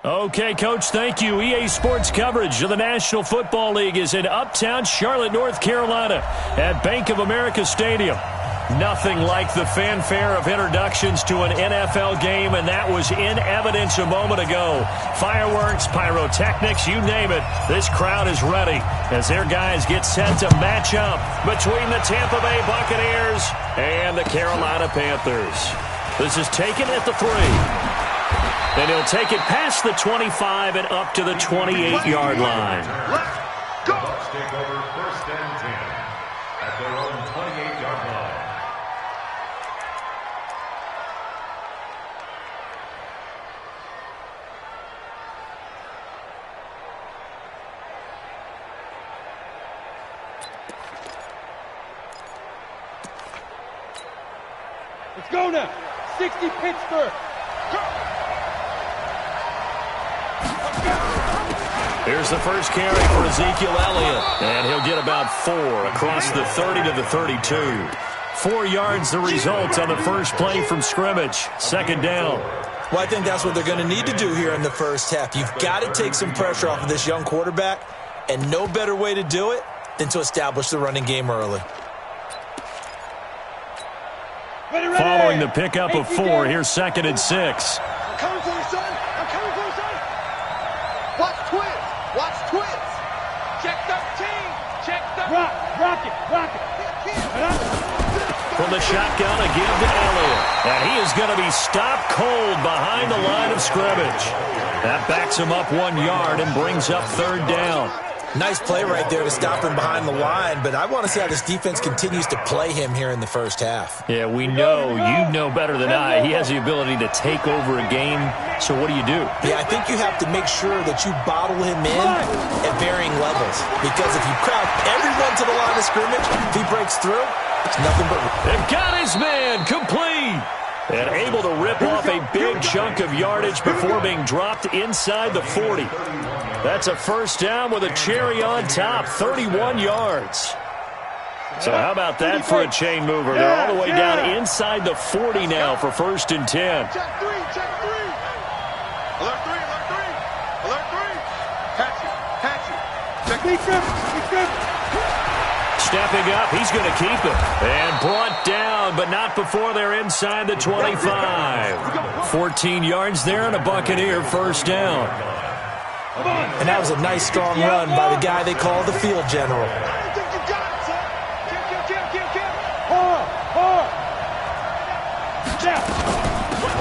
Okay, Coach, thank you. EA Sports coverage of the National Football League is in uptown Charlotte, North Carolina at Bank of America Stadium. Nothing like the fanfare of introductions to an NFL game, and that was in evidence a moment ago. Fireworks, pyrotechnics, you name it. This crowd is ready as their guys get set to match up between the Tampa Bay Buccaneers and the Carolina Panthers. This is taken at the 3. And he'll take it past the 25 and up to the 28-yard line. Let's go! Take over 1st and 10 at their own 28-yard line. Let's go now. 60 Pittsburgh. Here's the first carry for Ezekiel Elliott, and he'll get about 4 across the 30 to the 32. 4 yards the result on the first play from scrimmage. 2nd down. Well, I think that's what they're going to need to do here in the first half. You've got to take some pressure off of this young quarterback, and no better way to do it than to establish the running game early. Following the pickup of 4, here's 2nd and 6. I'm coming for you, son. I'm coming for you, son. Watch twins. Watch twins. Check 13. Check 13. Rock it. From the shotgun, a give to Elliott. And he is going to be stopped cold behind the line of scrimmage. That backs him up 1 yard and brings up 3rd down. Nice play right there to stop him behind the line, but I want to see how this defense continues to play him here in the first half. Yeah, we know, you know better than I, he has the ability to take over a game. So what do you do? Yeah, I think you have to make sure that you bottle him in at varying levels, because if you crowd everyone to the line of scrimmage, if he breaks through, it's nothing but... They've got his man complete. And able to rip off a big chunk of yardage before being dropped inside the 40. That's a 1st down with a cherry on top, 31 yards. So how about that for a chain mover? They're all the way down inside the 40 now for 1st and 10. Check 3. Alert 3. Alert 3. Catch it. Check defense. Stepping up, he's going to keep it. And brought down, but not before they're inside the 25. 14 yards there and a Buccaneer 1st down. And that was a nice, strong run by the guy they call the field general.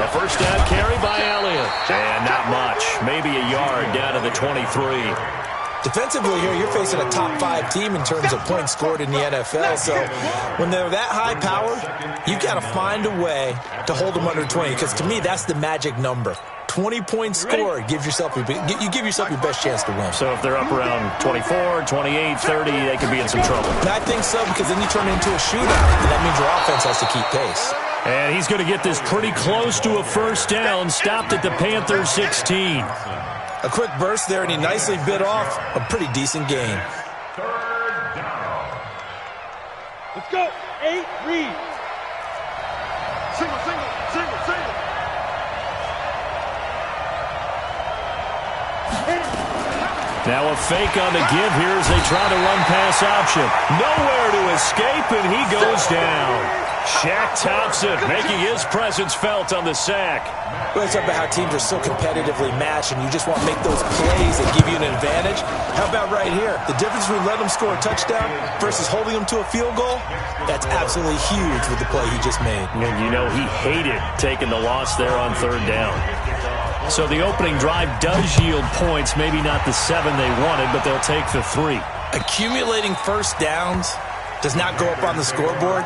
A 1st down carry by Elliott. And not much. Maybe a yard down to the 23. Defensively here, you're facing a top 5 team in terms of points scored in the NFL. So when they're that high powered, you got to find a way to hold them under 20. Because to me, that's the magic number. 20 points scored, you give yourself your best chance to win. So if they're up around 24, 28, 30, they could be in some trouble. And I think so, because then you turn it into a shootout, and that means your offense has to keep pace. And he's going to get this pretty close to a 1st down, stopped at the Panthers 16. A quick burst there, and he nicely bit off a pretty decent gain. 3rd down. Let's go. 8 read. Single. Now a fake on the give here as they try to run pass option. Nowhere to escape, and he goes down. Shaq Thompson making his presence felt on the sack. Well, it's about how teams are so competitively matched, and you just want to make those plays that give you an advantage. How about right here? The difference between letting them score a touchdown versus holding them to a field goal, that's absolutely huge with the play he just made. And you know he hated taking the loss there on 3rd down. So the opening drive does yield points, maybe not the 7 they wanted, but they'll take the 3. Accumulating 1st downs does not go up on the scoreboard,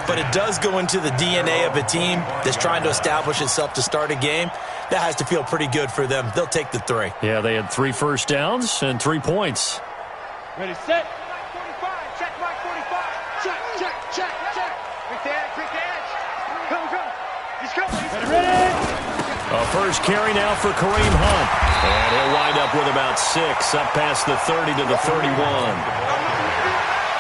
but it does go into the DNA of a team that's trying to establish itself to start a game. That has to feel pretty good for them. They'll take the 3. Yeah, they had 3 1st downs and 3 points. Ready, set. Mike 45. Check Mike 45. Check. Quick the edge. Come. He's coming. Ready. A first carry now for Kareem Hunt. And he'll wind up with about 6, up past the 30 to the 31.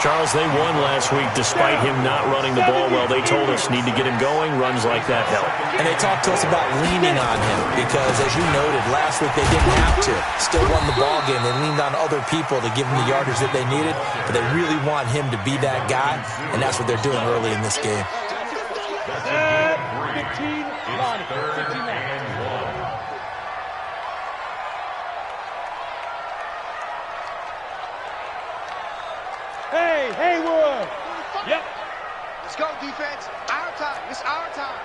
Charles, they won last week despite him not running the ball well. They told us need to get him going. Runs like that help. And they talked to us about leaning on him because, as you noted, last week they didn't have to. Still won the ball game. They leaned on other people to give them the yardage that they needed, but they really want him to be that guy, and that's what they're doing early in this game. 15, Lonnie. 15 now. Hey, Haywood! Yep. Let's go, defense. Our time. It's our time.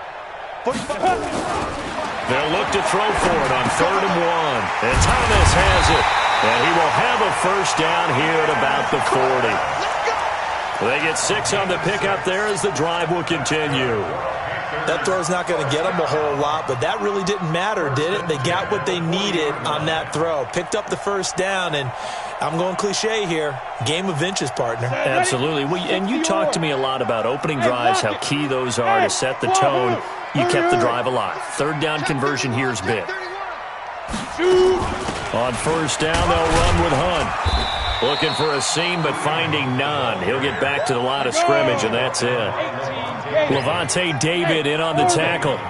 They'll look to throw for it on 3rd and 1. And Thomas has it. And he will have a first down here at about the 40. They get 6 on the pickup there as the drive will continue. That throw's not going to get them a whole lot, but that really didn't matter, did it? They got what they needed on that throw. Picked up the first down, and I'm going cliche here. Game of inches, partner. Absolutely. And you talked to me a lot about opening drives, how key those are to set the tone. You kept the drive alive. 3rd down conversion here is big. On 1st down, they'll run with Hunt. Looking for a seam, but finding none. He'll get back to the line of scrimmage, and that's it. Levante David in on the tackle. To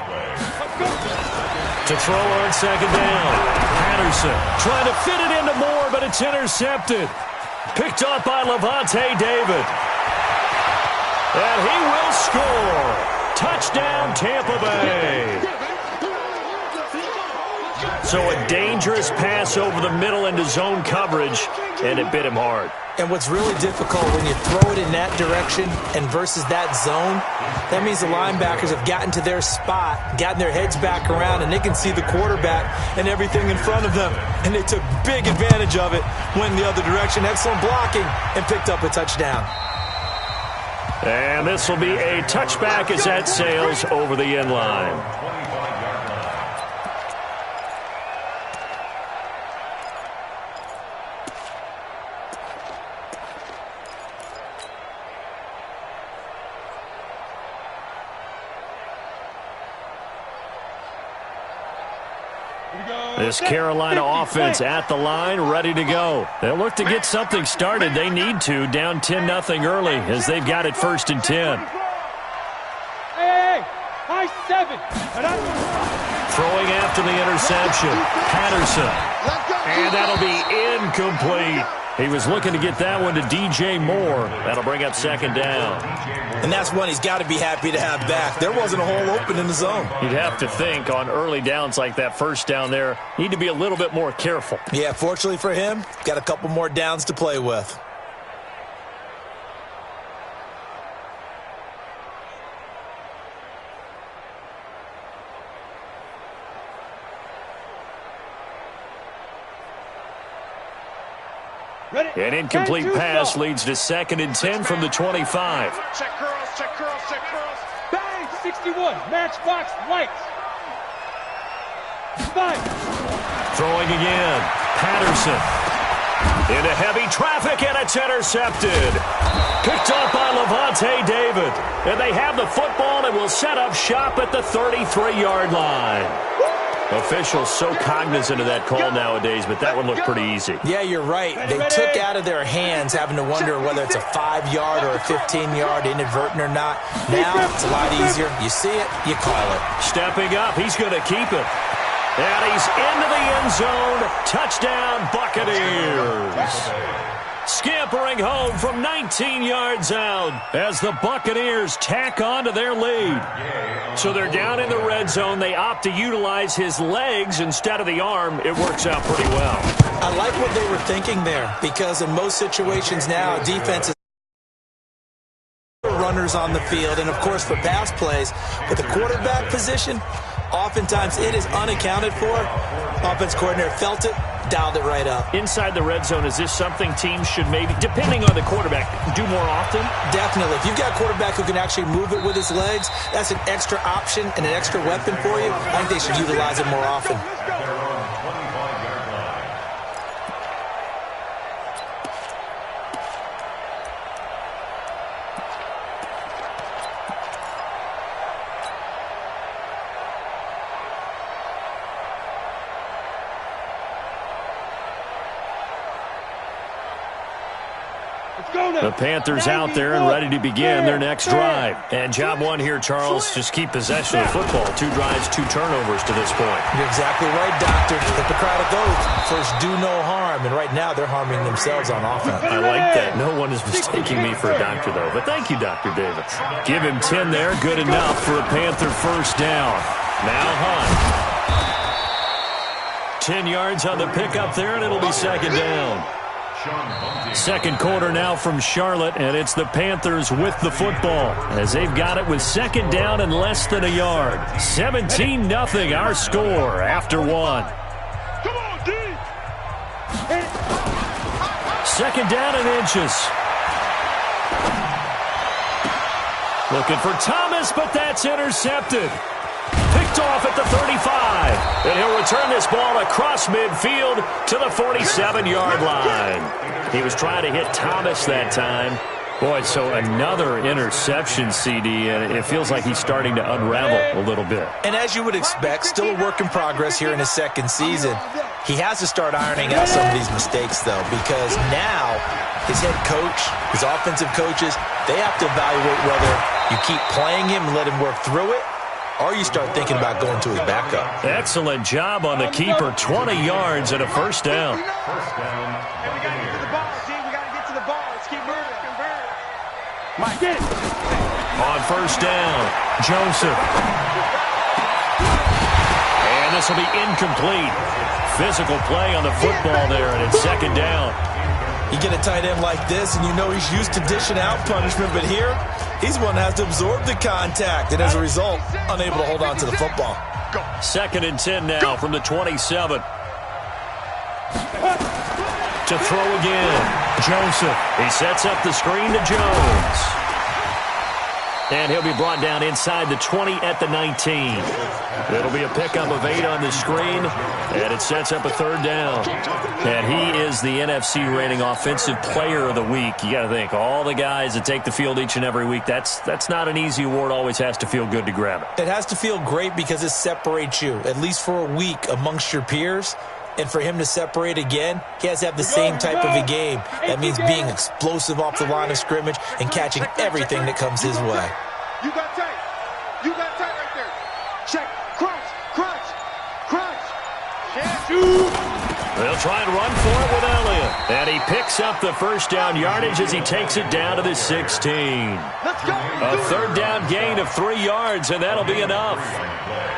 throw on 2nd down. Patterson trying to fit it into Moore, but it's intercepted. Picked up by Levante David. And he will score. Touchdown, Tampa Bay. So a dangerous pass over the middle into zone coverage, and it bit him hard. And what's really difficult when you throw it in that direction and versus that zone, that means the linebackers have gotten to their spot, gotten their heads back around, and they can see the quarterback and everything in front of them. And they took big advantage of it, went the other direction, excellent blocking, and picked up a touchdown. And this will be a touchback as that sails over the end line. This Carolina offense at the line, ready to go. They'll look to get something started. They need to, down 10-0 early as they've got it 1st and 10. Hey, high 7. Throwing after the interception, Patterson. And that'll be incomplete. He was looking to get that one to DJ Moore. That'll bring up 2nd down. And that's one he's got to be happy to have back. There wasn't a hole open in the zone. You'd have to think on early downs like that 1st down there, need to be a little bit more careful. Yeah, fortunately for him, got a couple more downs to play with. An incomplete pass leads to 2nd and 10 from the 25. Check curls, check curls, check curls. Bang, 61, matchbox lights. 5. Throwing again, Patterson. Into heavy traffic, and it's intercepted. Picked up by Levante David. And they have the football and will set up shop at the 33-yard line. Officials so cognizant of that call nowadays, but that one looked pretty easy. Yeah, you're right. They took out of their hands having to wonder whether it's a 5-yard or a 15-yard, inadvertent or not. Now it's a lot easier. You see it, you call it. Stepping up, he's going to keep it. And he's into the end zone. Touchdown, Buccaneers. Scampering home from 19 yards out as the Buccaneers tack on to their lead. So they're down in the red zone. They opt to utilize his legs instead of the arm. It works out pretty well. I like what they were thinking there because in most situations now, defense is runners on the field and, of course, for pass plays. But the quarterback position, oftentimes it is unaccounted for. Offense coordinator felt it, dialed it right up. Inside the red zone, is this something teams should maybe, depending on the quarterback, do more often? Definitely. If you've got a quarterback who can actually move it with his legs, that's an extra option and an extra weapon for you. I think they should utilize it more often. The Panthers out there and ready to begin their next drive. And job one here, Charles, just keep possession of the football. 2 drives, 2 turnovers to this point. You're exactly right, Doctor. Hippocratic oath. First, do no harm. And right now, they're harming themselves on offense. I like that. No one is mistaking me for a doctor, though. But thank you, Dr. Davis. Give him 10 there. Good enough for a Panther first down. Now Hunt. 10 yards on the pickup there, and it'll be second down. Second quarter now from Charlotte, and it's the Panthers with the football as they've got it with second down and less than a yard. 17-0 our score after 1. Come on, D. Second down and inches. Looking for Thomas, but that's intercepted. Picked off at the 35. And he'll return this ball across midfield to the 47-yard line. He was trying to hit Thomas that time. Boy, so another interception, CD, and it feels like he's starting to unravel a little bit. And as you would expect, still a work in progress here in his second season. He has to start ironing out some of these mistakes, though, because now his head coach, his offensive coaches, they have to evaluate whether you keep playing him and let him work through it, or you start thinking about going to his backup. Excellent job on the keeper. 20 yards and a first down. First down. And we got to get to the ball, D. We got to get to the ball. Let's keep moving. Mike, get it. On first down, Joseph. And this will be incomplete. Physical play on the football there, and it's second down. You get a tight end like this, and you know he's used to dishing out punishment, but here, he's one that has to absorb the contact, and as a result, unable to hold on to the football. Second and 10 now from the 27. To throw again, Joseph. He sets up the screen to Jones. And he'll be brought down inside the 20 at the 19. It'll be a pickup of 8 on the screen, and it sets up a third down. And he is the NFC reigning offensive player of the week. You got to think, all the guys that take the field each and every week, that's not an easy award. Always has to feel good to grab it. It has to feel great because it separates you, at least for a week, amongst your peers. And for him to separate again, he has to have the same type of a game. That means being explosive off the line of scrimmage and catching everything that comes his way. You got tight. You got tight right there. Check. Crunch. Crunch. Crunch. They'll try and run for it with Elliott. And he picks up the first down yardage as he takes it down to the 16. Let's go. A third down gain of 3 yards, and that'll be enough.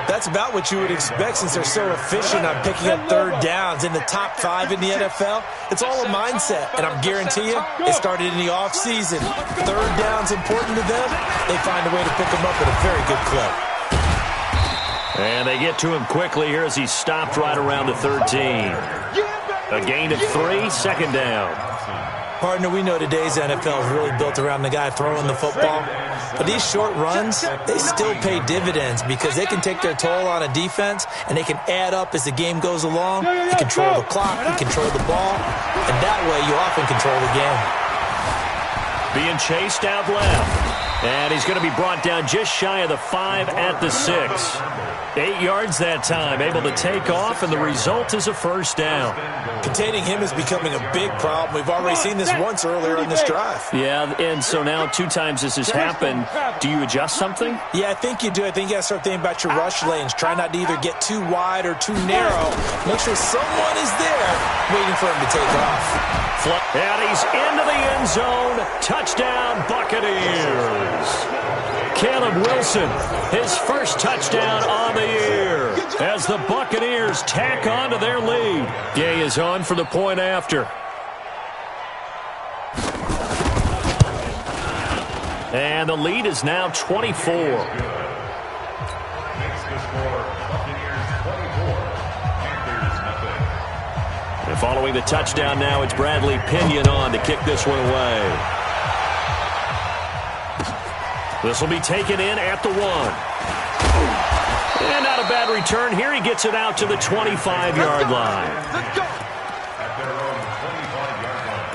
That's about what you would expect since they're so efficient on picking up third downs in the top 5 in the NFL. It's all a mindset, and I'm guarantee you, it started in the offseason. Third down's important to them. They find a way to pick them up at a very good clip. And they get to him quickly here as he's stopped right around the 13. A gain of 3, second down. Partner, we know today's NFL is really built around the guy throwing the football. But these short runs, they still pay dividends because they can take their toll on a defense and they can add up as the game goes along. You control the clock, you control the ball, and that way you often control the game. Being chased out left. And he's going to be brought down just shy of the 5 at the 6. 8 yards that time, able to take off, and the result is a first down. Containing him is becoming a big problem. We've already seen this once earlier in this drive. Yeah, and so now 2 times this has happened. Do you adjust something? Yeah, I think you do. I think you got to start thinking about your rush lanes. Try not to either get too wide or too narrow. Make sure someone is there waiting for him to take off. And he's into the end zone. Touchdown, Buccaneers. Caleb Wilson, his first touchdown on the year as the Buccaneers tack on to their lead. Gay is on for the point after. And the lead is now 24. And following the touchdown now, it's Bradley Pinion on to kick this one away. This will be taken in at the 1. And not a bad return here. He gets it out to the 25-yard line. Let's go. At their own 25-yard line.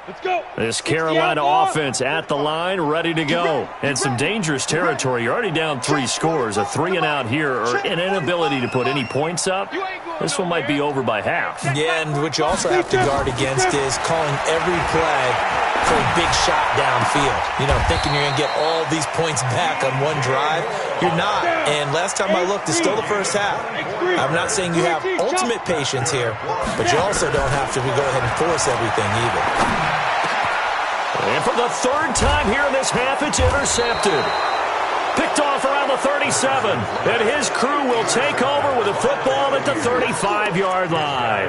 Let's go. This Carolina offense at the line, ready to go. And some dangerous territory. You're already down 3 scores. A 3-and-out here, or an inability to put any points up. This one might be over by half. Yeah, and what you also have to guard against is calling every play for a big shot downfield. You know, thinking you're going to get all these points back on one drive. You're not. And last time I looked, it's still the first half. I'm not saying you have ultimate patience here, but you also don't have to go ahead and force everything either. And for the 3rd time here in this half, it's intercepted. Picked off around the 37. And his crew will take over with a football at the 35-yard line.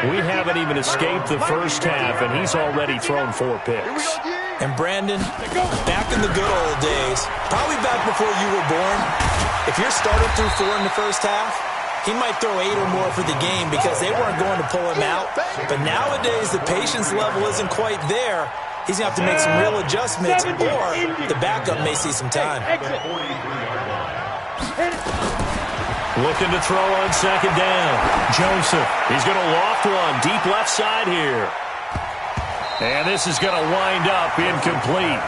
We haven't even escaped the first half, and he's already thrown 4 picks. And Brandon, back in the good old days, probably back before you were born, if your starter threw 4 in the first half, he might throw 8 or more for the game because they weren't going to pull him out. But nowadays, the patience level isn't quite there. He's going to have to make some real adjustments, or the backup may see some time. Looking to throw on 2nd down. Joseph, he's going to loft one deep left side here. And this is going to wind up incomplete.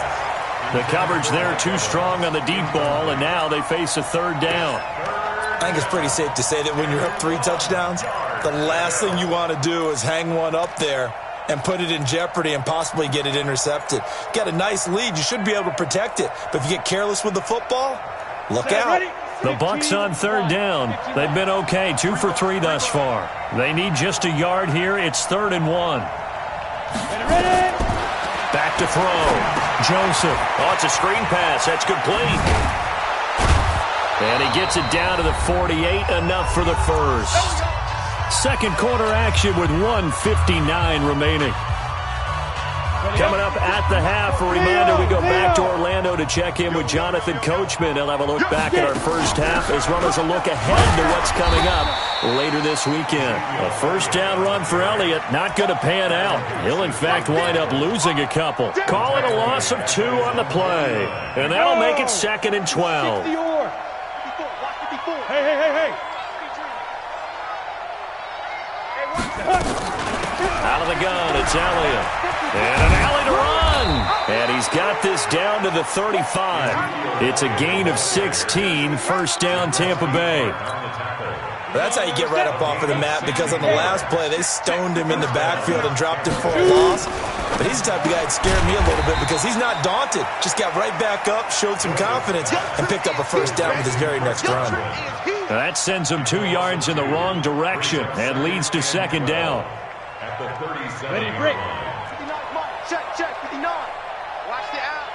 The coverage there too strong on the deep ball, and now they face a 3rd down. I think it's pretty safe to say that when you're up 3 touchdowns, the last thing you want to do is hang one up there and put it in jeopardy and possibly get it intercepted. Got a nice lead. You should be able to protect it. But if you get careless with the football, look out. The Bucs on 3rd down. They've been okay, 2 for 3 thus far. They need just a yard here. It's 3rd and 1. Back to throw. Joseph. Oh, it's a screen pass. That's complete. And he gets it down to the 48, enough for the first. 2nd quarter action with 1:59 remaining. Coming up at the half, a reminder we go back to Orlando to check in with Jonathan Coachman. He'll have a look back at our first half as well as a look ahead to what's coming up later this weekend. A 1st down run for Elliott, not going to pan out. He'll in fact wind up losing a couple. Call it a loss of 2 on the play. And that'll make it 2nd and 12. Hey. Out of the gun, it's Elliott. And an alley to run. And he's got this down to the 35. It's a gain of 16, 1st down Tampa Bay. That's how you get right up off of the mat, because on the last play, they stoned him in the backfield and dropped him for a loss. But he's the type of guy that scared me a little bit because he's not daunted. Just got right back up, showed some confidence, and picked up a 1st down with his very next run. That sends him 2 yards in the wrong direction and leads to 2nd down. Ready to break. Check, 59. Watch the out.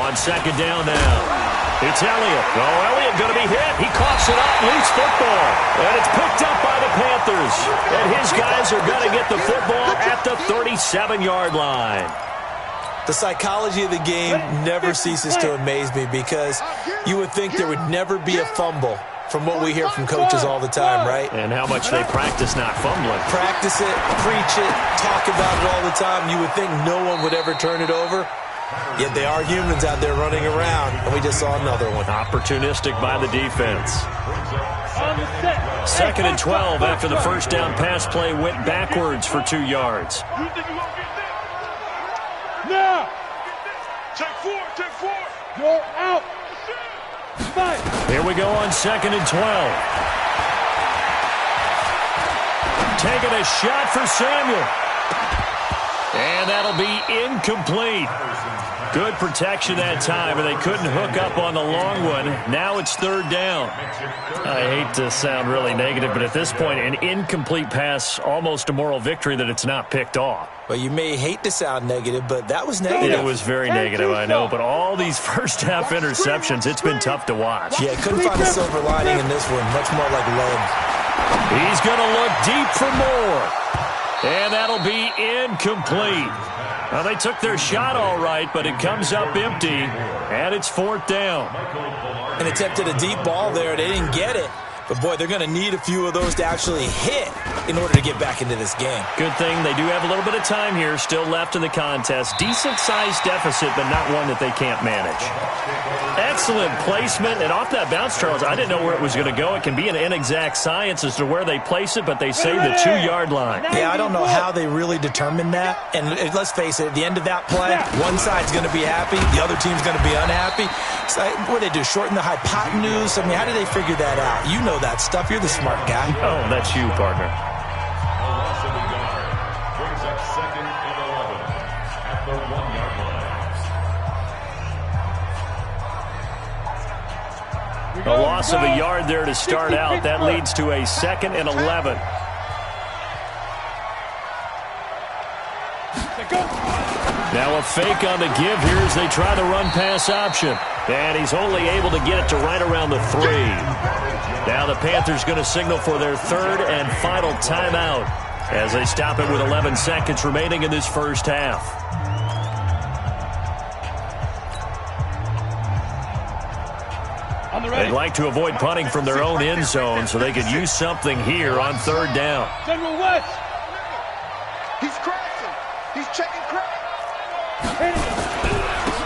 On 2nd down now. It's Elliott. Oh, Elliott going to be hit. He coughs it up, loose football. And it's picked up by the Panthers. And his guys are going to get the football at the 37-yard line. The psychology of the game never ceases to amaze me, because you would think there would never be a fumble from what we hear from coaches all the time, right? And how much they practice not fumbling. Practice it, preach it, talk about it all the time. You would think no one would ever turn it over. Yet they are humans out there running around, and we just saw another one. Opportunistic by the defense. 2nd and 12 after the 1st down pass play went backwards for 2 yards. Now. Take 4. You're out. Fight. Here we go on 2nd and 12. Taking a shot for Samuel. And that'll be incomplete. Good protection that time, and they couldn't hook up on the long one. Now it's 3rd down. I hate to sound really negative, but at this point, an incomplete pass, almost a moral victory that it's not picked off. Well, you may hate to sound negative, but that was negative. It was very negative, I know, but all these first half interceptions, it's been tough to watch. Yeah, couldn't find a silver lining in this one. Much more like lead. He's going to look deep for more. And that'll be incomplete. Well, they took their shot all right, but it comes up empty, and it's 4th down. And attempted a deep ball there. They didn't get it. But, boy, they're going to need a few of those to actually hit in order to get back into this game. Good thing they do have a little bit of time here still left in the contest. Decent-sized deficit, but not one that they can't manage. Excellent placement, and off that bounce, Charles, I didn't know where it was going to go. It can be an inexact science as to where they place it, but they say the 2-yard line. Yeah, I don't know how they really determine that. And let's face it, at the end of that play, one side's going to be happy, the other team's going to be unhappy. So what do they do, shorten the hypotenuse? I mean, how do they figure that out? You know that stuff. You're the smart guy. Oh, that's you, partner. A loss of a yard brings up 2nd and 11 at the 1-yard line. A loss of a yard there to start out. That leads to a 2nd and 11. Now a fake on the give here as they try the run-pass option. And he's only able to get it to right around the 3. Now the Panthers going to signal for their 3rd and final timeout as they stop it with 11 seconds remaining in this first half. They'd like to avoid punting from their own end zone so they could use something here on 3rd down. General West. He's crashing. He's checking crash.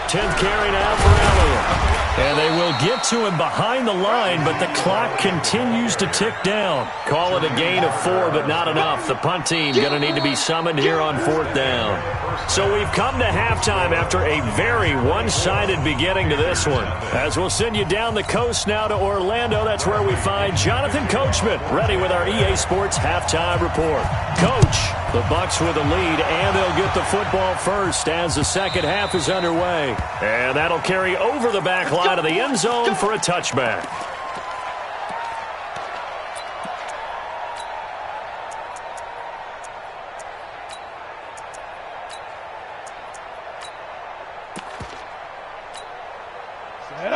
10th carry now for Elliott. And they will get to him behind the line, but the clock continues to tick down. Call it a gain of 4, but not enough. The punt team going to need to be summoned here on 4th down. So we've come to halftime after a very one-sided beginning to this one. As we'll send you down the coast now to Orlando, that's where we find Jonathan Coachman, ready with our EA Sports halftime report. Coach, the Bucs with a lead, and they'll get the football first as the second half is underway. And that'll carry over the back line of the end zone for a touchback.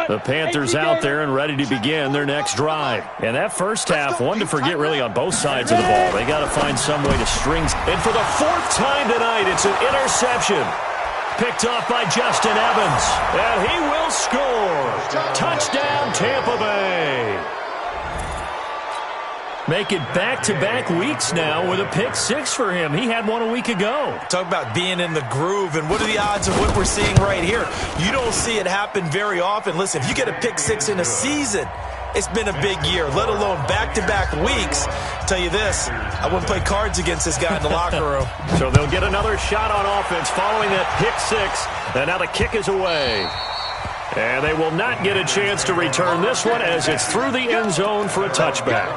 The Panthers out there and ready to begin their next drive. And that first half, one to forget really on both sides of the ball. They got to find some way to string. And for the 4th time tonight, it's an interception. Picked off by Justin Evans. And he will score. Touchdown, Tampa Bay. Make it back-to-back weeks now with a pick-6 for him. He had one a week ago. Talk about being in the groove, and what are the odds of what we're seeing right here? You don't see it happen very often. Listen, if you get a pick-6 in a season, it's been a big year, let alone back-to-back weeks. I'll tell you this, I wouldn't play cards against this guy in the locker room. So they'll get another shot on offense following that pick-6, and now the kick is away. And they will not get a chance to return this one as it's through the end zone for a touchback.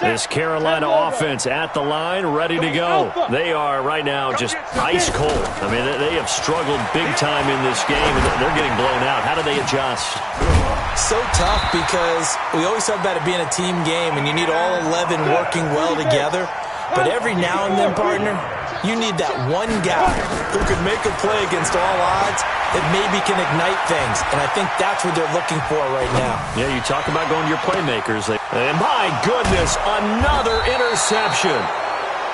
This Carolina offense at the line, ready to go. They are right now just ice cold. I mean, they have struggled big time in this game, and they're getting blown out. How do they adjust? So tough because we always talk about it being a team game, and you need all 11 working well together. But every now and then, partner, you need that one guy who can make a play against all odds that maybe can ignite things. And I think that's what they're looking for right now. Yeah, you talk about going to your playmakers. And my goodness, another interception.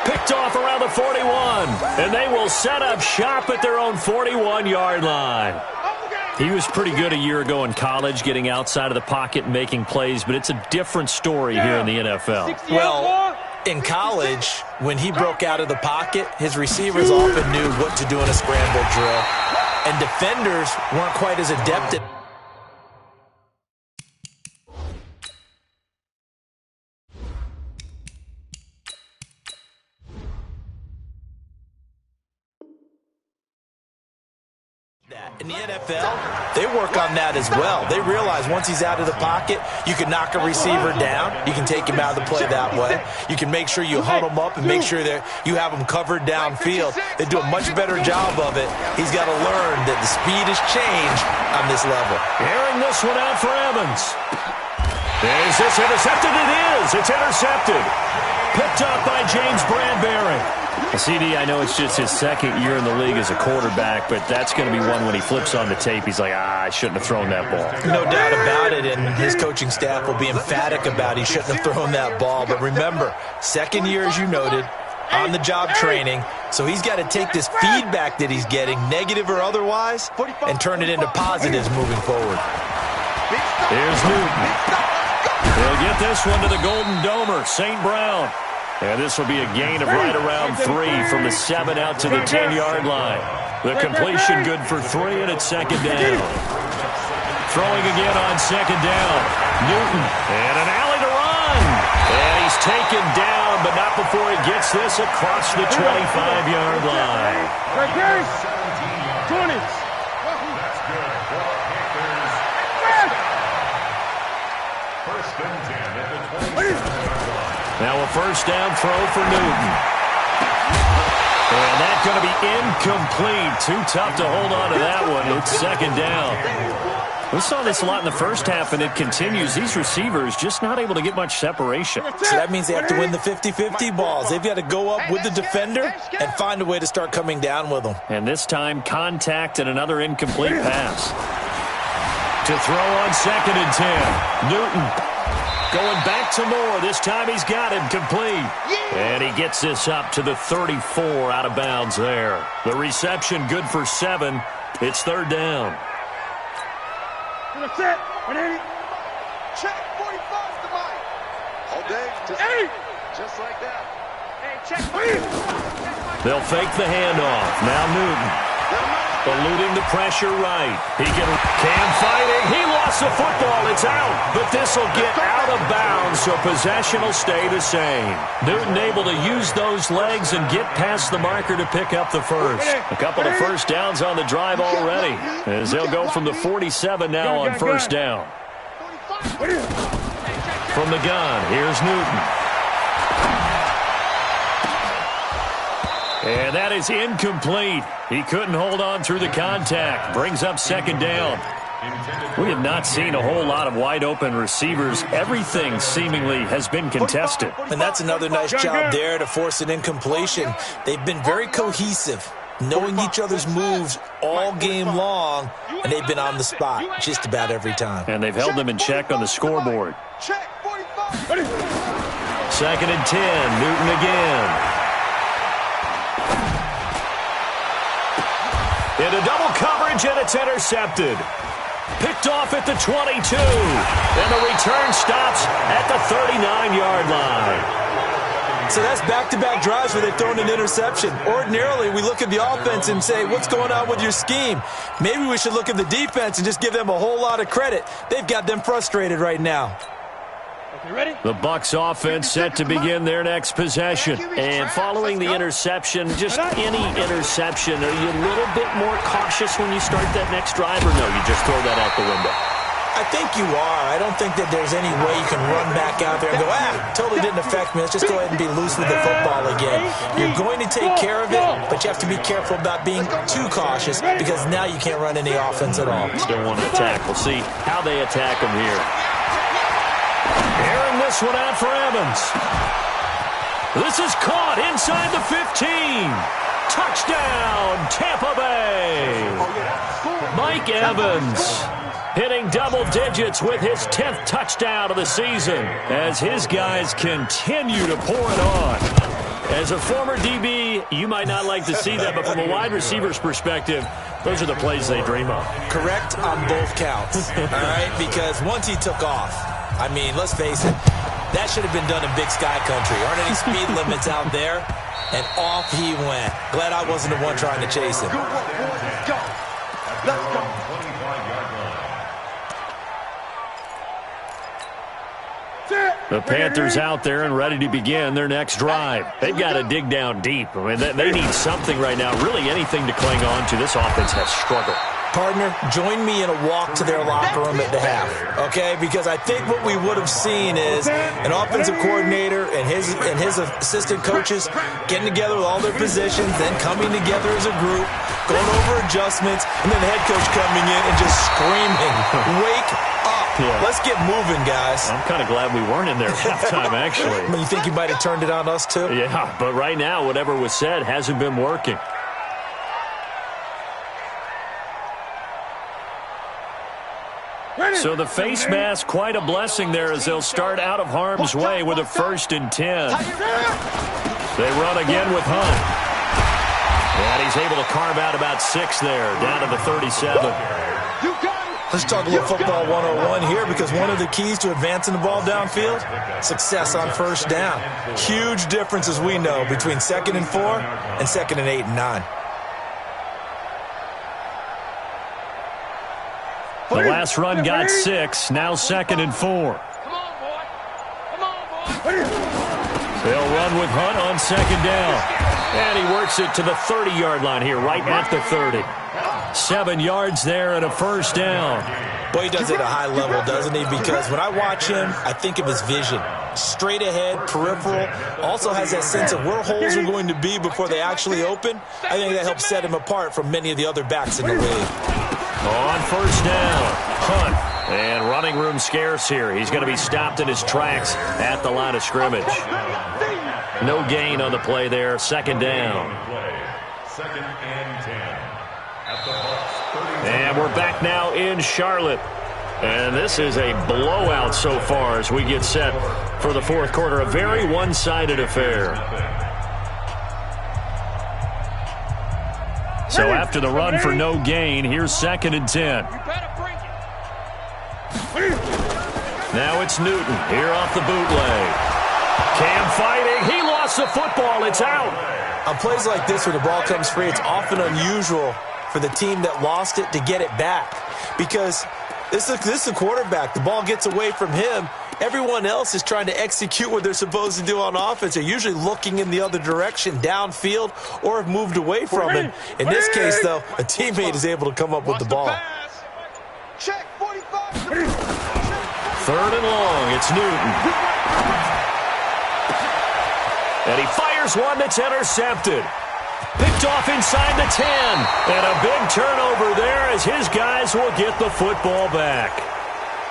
Picked off around the 41. And they will set up shop at their own 41-yard line. He was pretty good a year ago in college, getting outside of the pocket and making plays, but it's a different story here in the NFL. Well, in college, when he broke out of the pocket, his receivers often knew what to do in a scramble drill. And defenders weren't quite as adept at that. In the NFL, they work on that as well. They realize once he's out of the pocket, you can knock a receiver down. You can take him out of the play that way. You can make sure you huddle him up and make sure that you have him covered downfield. They do a much better job of it. He's got to learn that the speed has changed on this level. Airing this one out for Evans. Is this intercepted? It is. It's intercepted. Picked up by James Bradbury. CD, I know it's just his second year in the league as a quarterback, but that's going to be one when he flips on the tape. He's like, I shouldn't have thrown that ball. No doubt about it, and his coaching staff will be emphatic about he shouldn't have thrown that ball. But remember, second year, as you noted, on-the-job training, so he's got to take this feedback that he's getting, negative or otherwise, and turn it into positives moving forward. Here's Newton. He'll get this one to the Golden Domer, St. Brown. And this will be a gain of right around 3 from the 7 out to the 10-yard line. The completion good for 3, and it's second down. Throwing again on second down. Newton, and an alley to run. And he's taken down, but not before he gets this across the 25-yard line. 20. That's good for the Panthers. First and 10 at the 27-yard line. Now a first down throw for Newton. And that's going to be incomplete. Too tough to hold on to that one. It's second down. We saw this a lot in the first half, and it continues. These receivers just not able to get much separation. So that means they have to win the 50-50 balls. They've got to go up with the defender and find a way to start coming down with them. And this time, contact and another incomplete pass. To throw on second and 10. Newton going back to Moore. This time he's got him complete. And he gets this up to the 34 out of bounds there. The reception good for 7. It's third down. That's it. 180. Check 45 to Mike. All day. Just like that. Hey, check. They'll fake the handoff. Now Newton. Eluding the pressure right. He can fighting. He lost the football. It's out. But this will get out of bounds, so possession will stay the same. Newton able to use those legs and get past the marker to pick up the first. A couple of first downs on the drive already, as they'll go from the 47 now on first down. From the gun, here's Newton. And that is incomplete. He couldn't hold on through the contact. Brings up second down. We have not seen a whole lot of wide-open receivers. Everything seemingly has been contested. And that's another nice job there to force an incompletion. They've been very cohesive, knowing each other's moves all game long, and they've been on the spot just about every time. And they've held them in check on the scoreboard. Check 45. Second and 10. Newton again. Into double coverage, and it's intercepted. Picked off at the 22. And the return stops at the 39-yard line. So that's back-to-back drives where they've thrown an interception. Ordinarily, we look at the offense and say, what's going on with your scheme? Maybe we should look at the defense and just give them a whole lot of credit. They've got them frustrated right now. Ready? The Bucs offense set to begin their next possession. And following the interception, just any interception, are you a little bit more cautious when you start that next drive, or no, you just throw that out the window? I think you are. I don't think that there's any way you can run back out there and go, totally didn't affect me. Let's just go ahead and be loose with the football again. You're going to take care of it, but you have to be careful about being too cautious because now you can't run any offense at all. Still want to attack. We'll see how they attack them here. Airing this one out for Evans. This is caught inside the 15. Touchdown, Tampa Bay. Mike Evans hitting double digits with his 10th touchdown of the season as his guys continue to pour it on. As a former DB, you might not like to see that, but from a wide receiver's perspective, those are the plays they dream of. Correct on both counts, all right? Because once he took off, I mean, let's face it, that should have been done in Big Sky Country. Aren't any speed limits out there? And off he went. Glad I wasn't the one trying to chase him. Good work, boys. Let's go. Let's go. 25-yard line. The Panthers out there and ready to begin their next drive. They've got to dig down deep. I mean, they need something right now, really anything to cling on to. This offense has struggled. Partner, join me in a walk to their locker room at the half, okay? Because I think what we would have seen is an offensive coordinator and his assistant coaches getting together with all their positions, then coming together as a group, going over adjustments, and then the head coach coming in and just screaming, wake up. Yeah. Let's get moving, guys. I'm kind of glad we weren't in there at halftime, actually. You think you might have turned it on us, too? Yeah, but right now, whatever was said hasn't been working. So the face mask, quite a blessing there as they'll start out of harm's way with a 1st and 10. They run again with Hunt. And he's able to carve out about 6 there, down to the 37. You got it. Let's talk a little football 101 here, because one of the keys to advancing the ball downfield, success on first down. Huge difference, as we know, between 2nd and 4 and 2nd and 8 and 9. The last run got 6, now 2nd and 4. Come on, boy. Come on, boy. They'll run with Hunt on 2nd down. And he works it to the 30-yard line here, right at the 30. 7 yards there and a first down. Boy, he does it at a high level, doesn't he? Because when I watch him, I think of his vision. Straight ahead, peripheral. Also has that sense of where holes are going to be before they actually open. I think that helps set him apart from many of the other backs in the league. On first down, Hunt. And running room scarce here. He's going to be stopped in his tracks at the line of scrimmage. No gain on the play there. 2nd down. 2nd and 10. And we're back now in Charlotte. And this is a blowout so far as we get set for the 4th quarter. A very one-sided affair. So after the run for no gain, here's 2nd and 10. Now it's Newton here off the bootleg. Cam fighting. He lost the football. It's out. On plays like this where the ball comes free, it's often unusual for the team that lost it to get it back, because this is a quarterback. The ball gets away from him. Everyone else is trying to execute what they're supposed to do on offense. They're usually looking in the other direction, downfield, or have moved away from him. In this case, though, a teammate is able to come up with the ball. Check 45. 3rd and long. It's Newton. And he fires one that's intercepted. Picked off inside the 10. And a big turnover there as his guys will get the football back.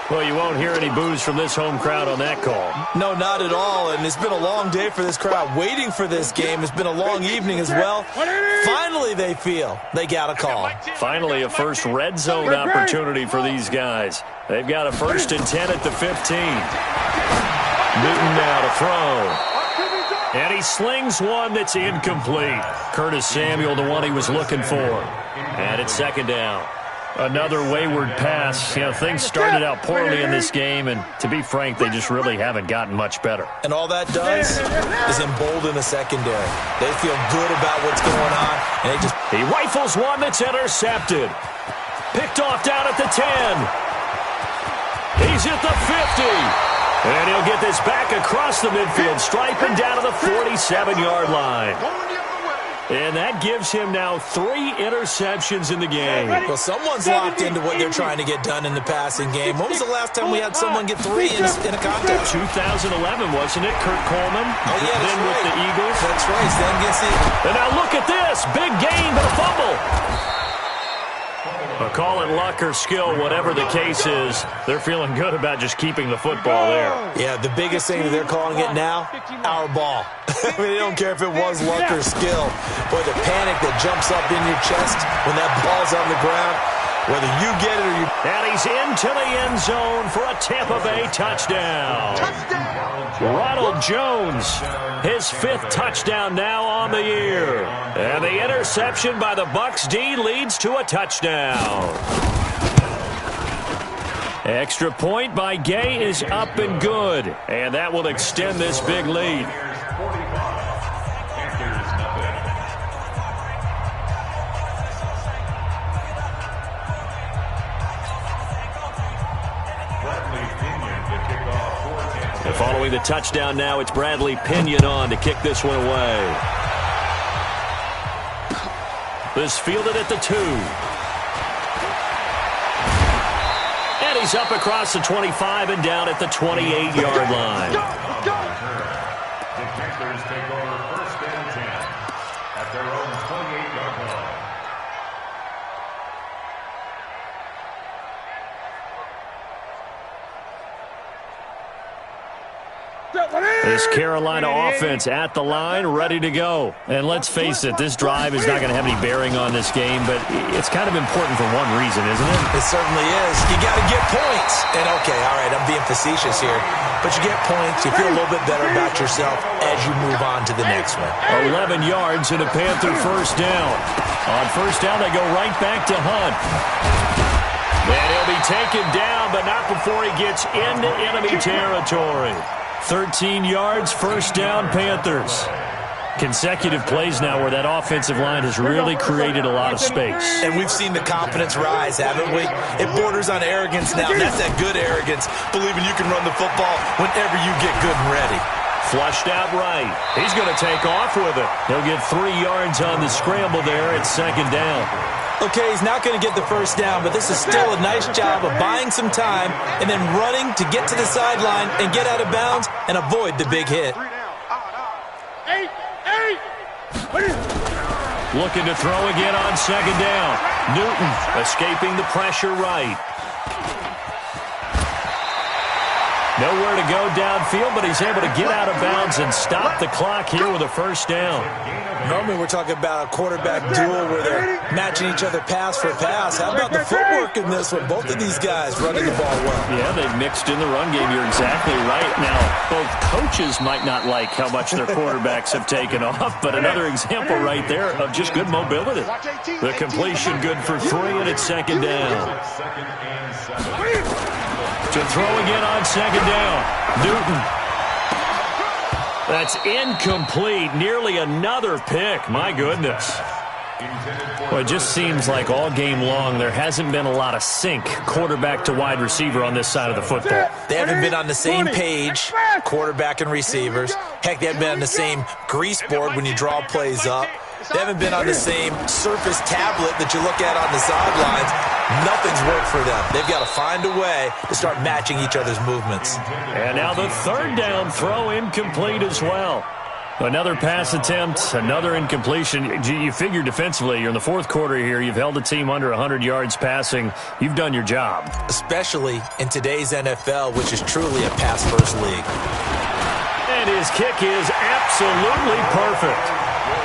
Well, you won't hear any boos from this home crowd on that call. No, not at all. And it's been a long day for this crowd waiting for this game. It's been a long evening as well. Finally, they feel they got a call. Finally, a first red zone opportunity for these guys. They've got a 1st and 10 at the 15. Newton now to throw. And he slings one that's incomplete. Curtis Samuel, the one he was looking for. And it's 2nd down. Another wayward pass. You know, things started out poorly in this game, and to be frank, they just really haven't gotten much better. And all that does is embolden the secondary. They feel good about what's going on, and he rifles one that's intercepted. Picked off down at the 10. He's at the 50. And he'll get this back across the midfield stripe and down to the 47-yard line. And that gives him now 3 interceptions in the game. Well, someone's locked into what they're trying to get done in the passing game. When was the last time we had someone get 3 in a contest? 2011, wasn't it? Kurt Coleman. Oh, yeah, then with the Eagles. That's right. Then gets it. And now look at this. Big gain, but a fumble. But call it luck or skill, whatever the case is, they're feeling good about just keeping the football there. Yeah, the biggest thing that they're calling it now, our ball. I mean, they don't care if it was luck or skill. Boy, the panic that jumps up in your chest when that ball's on the ground, whether you get it or you... And he's into the end zone for a Tampa Bay touchdown. Ronald Jones, his 5th touchdown now on the year. And the interception by the Bucs D leads to a touchdown. Extra point by Gay is up and good. And that will extend this big lead. Following the touchdown now, it's Bradley Pinion on to kick this one away. This fielded at the 2. And he's up across the 25 and down at the 28-yard line. The Panthers take over 1st and 10 at their own 28-yard line. This Carolina offense at the line, ready to go. And let's face it, this drive is not going to have any bearing on this game, but it's kind of important for one reason, isn't it? It certainly is. You got to get points. And okay, all right, I'm being facetious here, but you get points, you feel a little bit better about yourself as you move on to the next one. 11 yards and a Panther 1st down. On 1st down, they go right back to Hunt. And he'll be taken down, but not before he gets into enemy territory. 13 yards, first down, Panthers. Consecutive plays now where that offensive line has really created a lot of space. And we've seen the confidence rise, haven't we? It borders on arrogance now. That's that good arrogance, believing you can run the football whenever you get good and ready. Flushed out right. He's going to take off with it. He'll get 3 yards on the scramble there at second down. Okay, he's not going to get the first down, but this is still a nice job of buying some time and then running to get to the sideline and get out of bounds and avoid the big hit. Looking to throw again on second down. Newton escaping the pressure right. Nowhere to go downfield, but he's able to get out of bounds and stop the clock here with a first down. Normally we're talking about a quarterback duel where they're matching each other pass for pass. How about the footwork in this one? Both of these guys running the ball well. Yeah, they've mixed in the run game. You're exactly right. Now, both coaches might not like how much their quarterbacks have taken off, but another example right there of just good mobility. The completion good for 3, and it's second down. To throw again on second down. Newton. That's incomplete. Nearly another pick. My goodness. Well, it just seems like all game long there hasn't been a lot of sync quarterback to wide receiver on this side of the football. They haven't been on the same page, quarterback and receivers. Heck, they haven't been on the same grease board when you draw plays up. They haven't been on the same Surface tablet that you look at on the sidelines. Nothing's worked for them. They've got to find a way to start matching each other's movements. And now the third down throw incomplete as well. Another pass attempt, another incompletion. You figure defensively, you're in the fourth quarter here. You've held a team under 100 yards passing. You've done your job. Especially in today's NFL, which is truly a pass-first league. And his kick is absolutely perfect.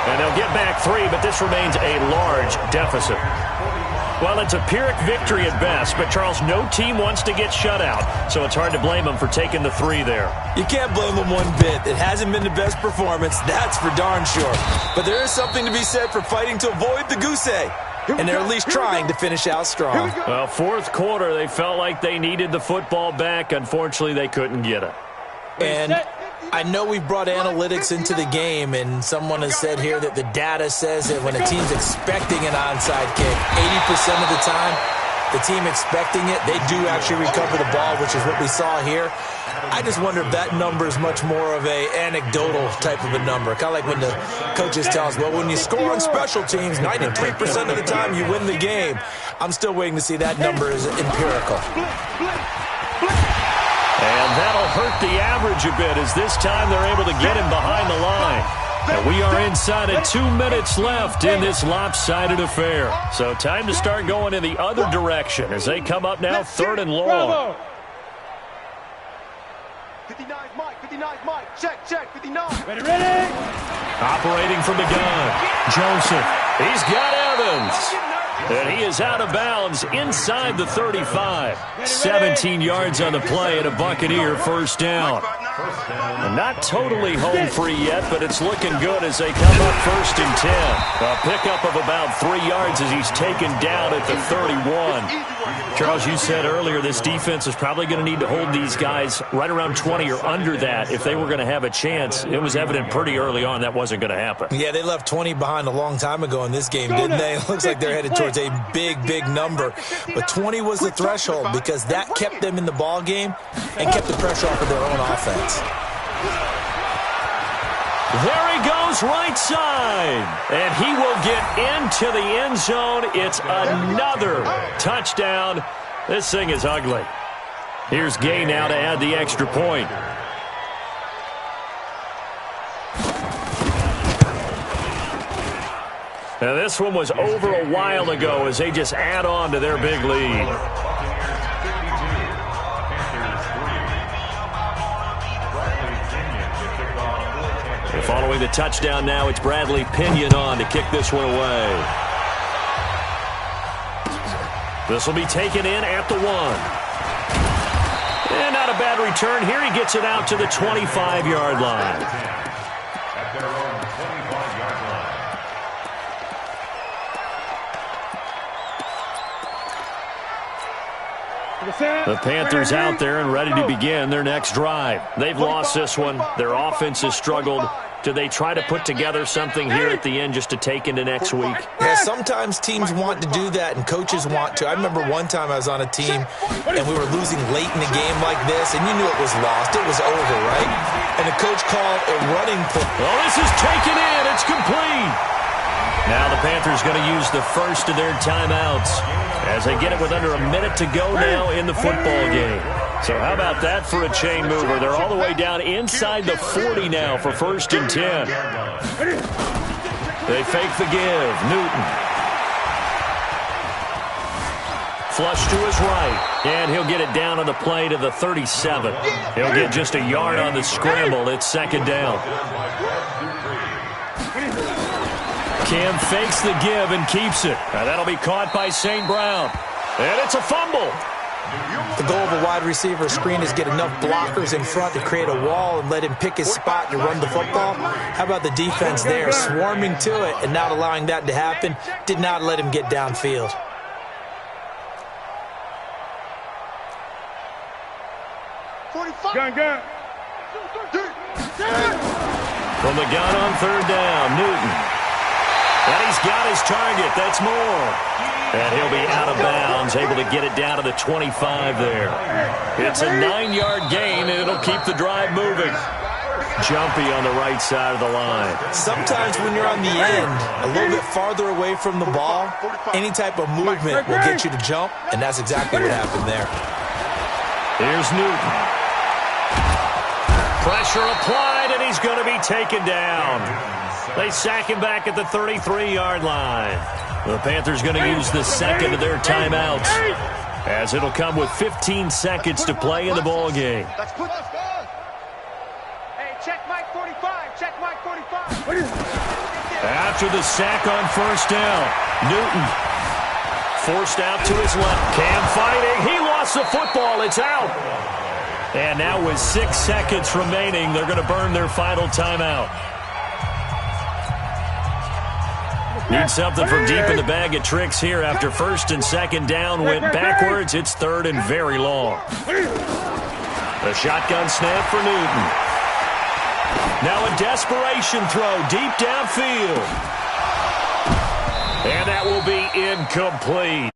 And they'll get back 3, but this remains a large deficit. Well, it's a Pyrrhic victory at best, but, Charles, no team wants to get shut out, so it's hard to blame them for taking the 3 there. You can't blame them one bit. It hasn't been the best performance, that's for darn sure. But there is something to be said for fighting to avoid the goose egg, and they're at least trying to finish out strong. Well, fourth quarter, they felt like they needed the football back. Unfortunately, they couldn't get it. And I know we've brought analytics into the game, and someone has said here that the data says that when a team's expecting an onside kick, 80% of the time, the team expecting it, they do actually recover the ball, which is what we saw here. I just wonder if that number is much more of a anecdotal type of a number. Kind of like when the coaches tell us, well, when you score on special teams, 93% of the time you win the game. I'm still waiting to see that number is empirical. And that'll hurt the average a bit as this time they're able to get him behind the line. And we are inside of 2 minutes left in this lopsided affair. So time to start going in the other direction as they come up now 3rd and long. 59 Mike, 59 Mike, check, 59. Ready. Operating from the gun, Joseph. He's got Evans. And he is out of bounds inside the 35. 17 yards on the play and a Buccaneer first down. And not totally home free yet, but it's looking good as they come up 1st and 10. A pickup of about 3 yards as he's taken down at the 31. Charles, you said earlier this defense is probably going to need to hold these guys right around 20 or under that if they were going to have a chance. It was evident pretty early on that wasn't going to happen. Yeah, they left 20 behind a long time ago in this game, didn't they? It looks like they're headed towards a big, big number. But 20 was the threshold because that kept them in the ball game and kept the pressure off of their own offense. There he goes right side. And he will get into the end zone. It's another touchdown. This thing is ugly. Here's Gay now to add the extra point. Now this one was over a while ago as they just add on to their big lead. Following the touchdown now, it's Bradley Pinion on to kick this one away. This will be taken in at the 1. And not a bad return here. He gets it out to the 25-yard line. At their own 25-yard line. The Panthers out there and ready to begin their next drive. They've lost this one. Their offense has struggled. Do they try to put together something here at the end just to take into next week? Yeah, sometimes teams want to do that and coaches want to. I remember one time I was on a team and we were losing late in a game like this, and you knew it was lost. It was over, right? And the coach called a running play. Oh, this is taken in. It's complete. Now the Panthers going to use the first of their timeouts as they get it with under a minute to go now in the football game. So how about that for a chain mover? They're all the way down inside the 40 now for 1st and 10. They fake the give. Newton. Flush to his right. And he'll get it down on the play to the 37. He'll get just a yard on the scramble. It's 2nd down. Cam fakes the give and keeps it. Now that'll be caught by St. Brown. And it's a fumble. The goal of a wide receiver screen is get enough blockers in front to create a wall and let him pick his spot to run the football. How about the defense there, swarming to it and not allowing that to happen? Did not let him get downfield. Gun. From the gun on 3rd down, Newton. And he's got his target. That's more. And he'll be out of bounds, able to get it down to the 25 there. It's a 9-yard gain, and it'll keep the drive moving. Jumpy on the right side of the line. Sometimes when you're on the end, a little bit farther away from the ball, any type of movement will get you to jump, and that's exactly what happened there. Here's Newton. Pressure applied, and he's going to be taken down. They sack him back at the 33-yard line. The Panthers going to use the second of their timeouts, as it'll come with 15 seconds to play in the ball game. Hey, check Mike 45. Check Mike 45. After the sack on 1st down, Newton forced out to his left. Cam fighting. He lost the football. It's out. And now with 6 seconds remaining, they're going to burn their final timeout. Need something from deep in the bag of tricks here after 1st and 2nd down went backwards. It's 3rd and very long. The shotgun snap for Newton. Now a desperation throw deep downfield. And that will be incomplete.